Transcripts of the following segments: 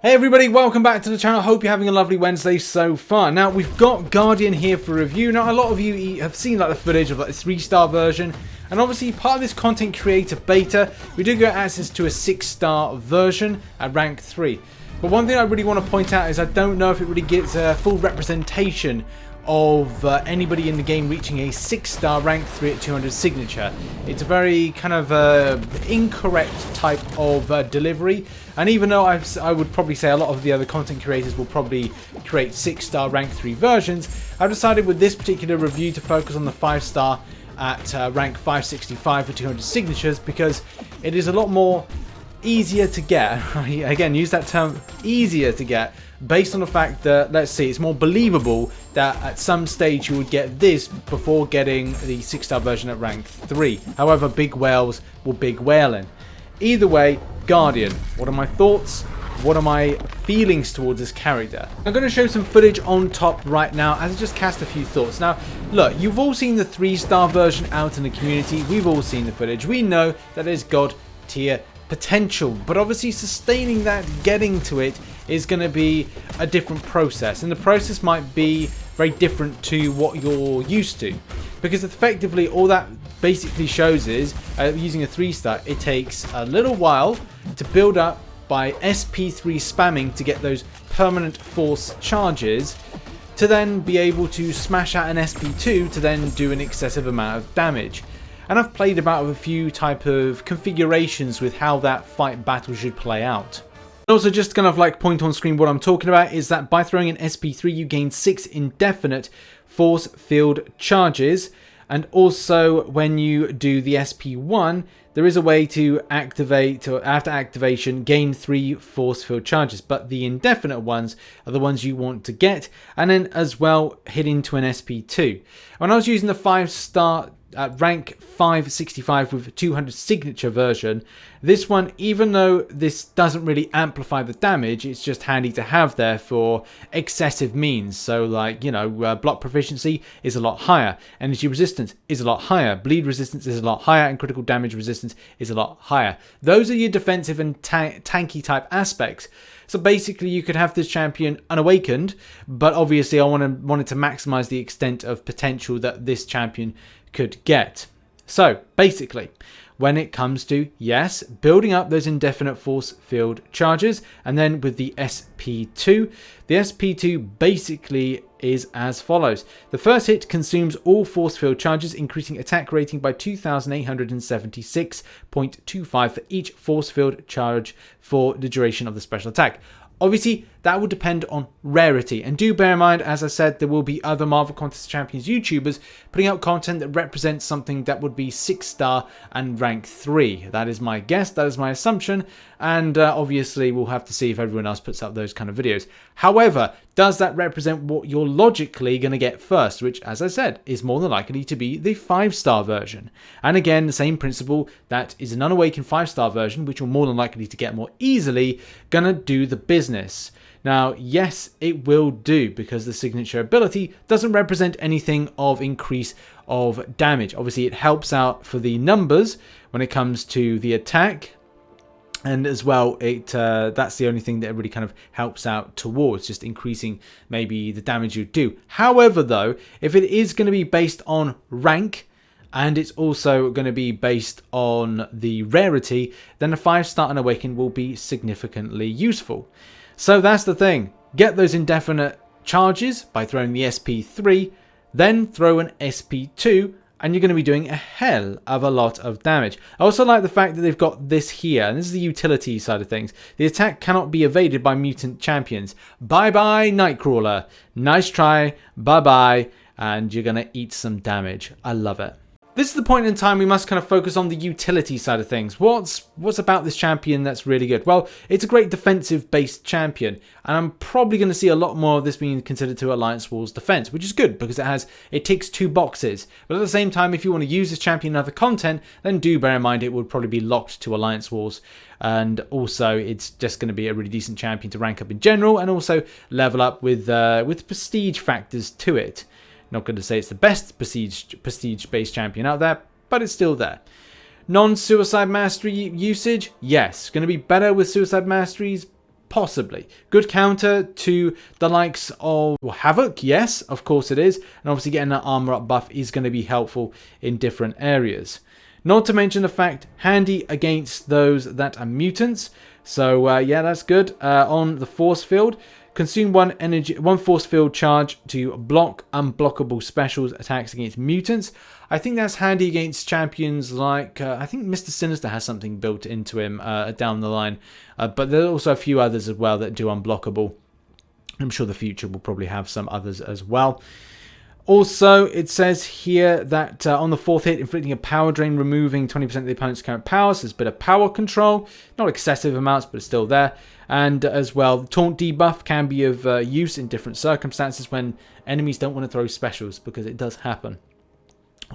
Hey everybody, welcome back to the channel. Hope you're having a lovely Wednesday so far. Now, we've got Guardian here for review. Now, a lot of you have seen like the footage of like the 3-star version. And obviously, part of this content creator beta, we do get access to a 6-star version at rank 3. But one thing I really want to point out is I don't know if it really gets a full representation of anybody in the game reaching a 6-star rank 3 at 200 signature. It's a very kind of incorrect type of delivery, and even though I would probably say a lot of the other content creators will probably create 6-star rank 3 versions, I've decided with this particular review to focus on the 5-star at rank 565 for 200 signatures, because it is a lot more easier to get. Again, use that term, easier to get, based on the fact that, let's see, it's more believable that at some stage you would get this before getting the 6-star version at rank 3. However, big whales will big whaling. Either way, Guardian, what are my thoughts? What are my feelings towards this character? I'm going to show some footage on top right now as I just cast a few thoughts. Now, look, you've all seen the 3-star version out in the community. We've all seen the footage. We know that it's God tier potential, but obviously sustaining that, getting to it, is going to be a different process, and the process might be very different to what you're used to, because effectively all that basically shows is using a 3-star, it takes a little while to build up by SP3 spamming to get those permanent force charges, to then be able to smash out an SP2 to then do an excessive amount of damage. And I've played about with a few type of configurations with how that fight battle should play out. Also, just kind of like point on screen what I'm talking about is that by throwing an SP3 you gain 6 indefinite force field charges, and also when you do the SP1 there is a way to activate, or after activation, gain 3 force field charges, but the indefinite ones are the ones you want to get, and then as well hit into an SP2. When I was using the 5-star at rank 565 with 200 signature version, this one, even though this doesn't really amplify the damage, it's just handy to have there for excessive means. So like, you know, block proficiency is a lot higher, energy resistance is a lot higher, bleed resistance is a lot higher, and critical damage resistance is a lot higher. Those are your defensive and tanky type aspects. So basically you could have this champion unawakened, but obviously I wanted to maximize the extent of potential that this champion could get. So basically, when it comes to, yes, building up those indefinite force field charges, and then with the SP2, the SP2 basically is as follows. The first hit consumes all force field charges, increasing attack rating by 2,876.25 for each force field charge for the duration of the special attack. Obviously, that will depend on rarity, and do bear in mind, as I said, there will be other Marvel Contest Champions YouTubers putting out content that represents something that would be 6-star and rank 3. That is my guess, that is my assumption, and obviously we'll have to see if everyone else puts up those kind of videos. However, does that represent what you're logically going to get first, which, as I said, is more than likely to be the 5-star version. And again, the same principle, that is an unawakened 5-star version, which you're more than likely to get more easily, gonna do the business. Now, yes, it will do, because the signature ability doesn't represent anything of increase of damage. Obviously, it helps out for the numbers when it comes to the attack, and as well, that's the only thing that it really kind of helps out towards, just increasing maybe the damage you do. However, though, if it is going to be based on rank, and it's also going to be based on the rarity, then a 5-star unawakened will be significantly useful. So that's the thing. Get those indefinite charges by throwing the SP3, then throw an SP2, and you're going to be doing a hell of a lot of damage. I also like the fact that they've got this here, and this is the utility side of things. The attack cannot be evaded by mutant champions. Bye-bye, Nightcrawler. Nice try, bye-bye, and you're going to eat some damage. I love it. This is the point in time we must kind of focus on the utility side of things. What's about this champion that's really good? Well, it's a great defensive-based champion, and I'm probably going to see a lot more of this being considered to Alliance Wars defense, which is good because it ticks 2 boxes. But at the same time, if you want to use this champion in other content, then do bear in mind it would probably be locked to Alliance Wars, and also it's just going to be a really decent champion to rank up in general, and also level up with prestige factors to it. Not going to say it's the best prestige-based champion out there, but it's still there. Non-suicide mastery usage, yes. Going to be better with suicide masteries, Possibly. Good counter to the likes of Havoc, yes, of course it is. And obviously getting that armor up buff is going to be helpful in different areas. Not to mention the fact, handy against those that are mutants. So yeah, that's good. On the force field, consume one force field charge to block unblockable specials attacks against mutants. I think that's handy against champions like, I think Mr. Sinister has something built into him down the line. But there are also a few others as well that do unblockable. I'm sure the future will probably have some others as well. Also, it says here that on the 4th hit, inflicting a power drain, removing 20% of the opponent's current power. So there's a bit of power control. Not excessive amounts, but it's still there. And as well, the taunt debuff can be of use in different circumstances when enemies don't want to throw specials, because it does happen.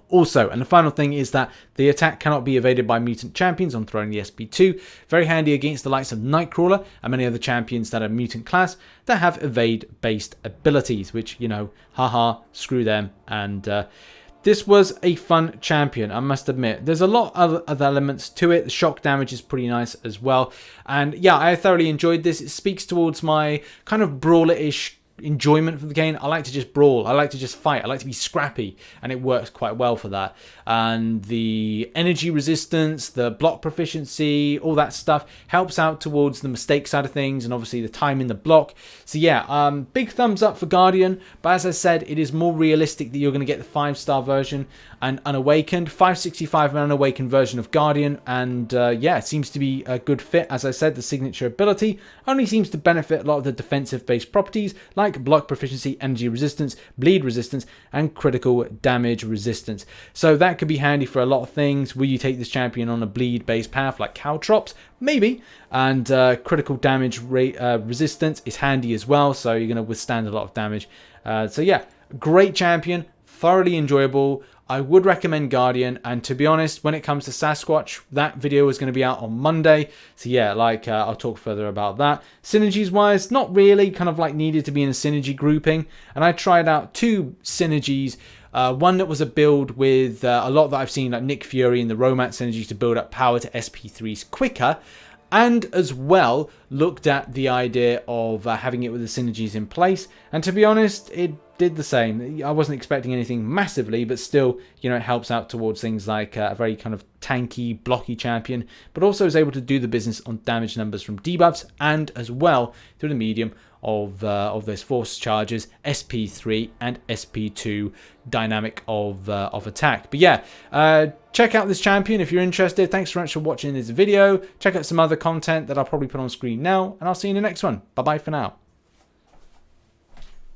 Also, and the final thing is that the attack cannot be evaded by mutant champions on throwing the SP2. Very handy against the likes of Nightcrawler and many other champions that are mutant class that have evade-based abilities, which, you know, haha, screw them. And this was a fun champion, I must admit. There's a lot of other elements to it. The shock damage is pretty nice as well. And yeah, I thoroughly enjoyed this. It speaks towards my kind of brawler-ish enjoyment for the game. I like to just brawl, I like to just fight, I like to be scrappy, and it works quite well for that. And the energy resistance, the block proficiency, all that stuff helps out towards the mistake side of things, and obviously the time in the block. So yeah, big thumbs up for Guardian, but as I said, it is more realistic that you're going to get the 5-star version and Unawakened, 565 and Unawakened version of Guardian. And yeah, it seems to be a good fit. As I said, the signature ability only seems to benefit a lot of the defensive based properties like block proficiency, energy resistance, bleed resistance, and critical damage resistance. So that could be handy for a lot of things. Will you take this champion on a bleed based path like Caltrops? Maybe. And critical damage rate resistance is handy as well, so you're going to withstand a lot of damage. So yeah, great champion, thoroughly enjoyable. I would recommend Guardian, and to be honest, when it comes to Sasquatch, that video is going to be out on Monday. So yeah, like I'll talk further about that. Synergies wise, not really, kind of like needed to be in a synergy grouping. And I tried out 2 synergies. One that was a build with a lot that I've seen, like Nick Fury and the Romance synergies to build up power to SP3s quicker. And as well, looked at the idea of having it with the synergies in place. And to be honest, it did the same. I wasn't expecting anything massively, but still, you know, it helps out towards things like a very kind of tanky, blocky champion, but also is able to do the business on damage numbers from debuffs, and as well through the medium of those force charges, SP3 and SP2 dynamic of attack. But yeah, check out this champion if you're interested. Thanks so much for watching this video. Check out some other content that I'll probably put on screen now, and I'll see you in the next one. Bye bye for now.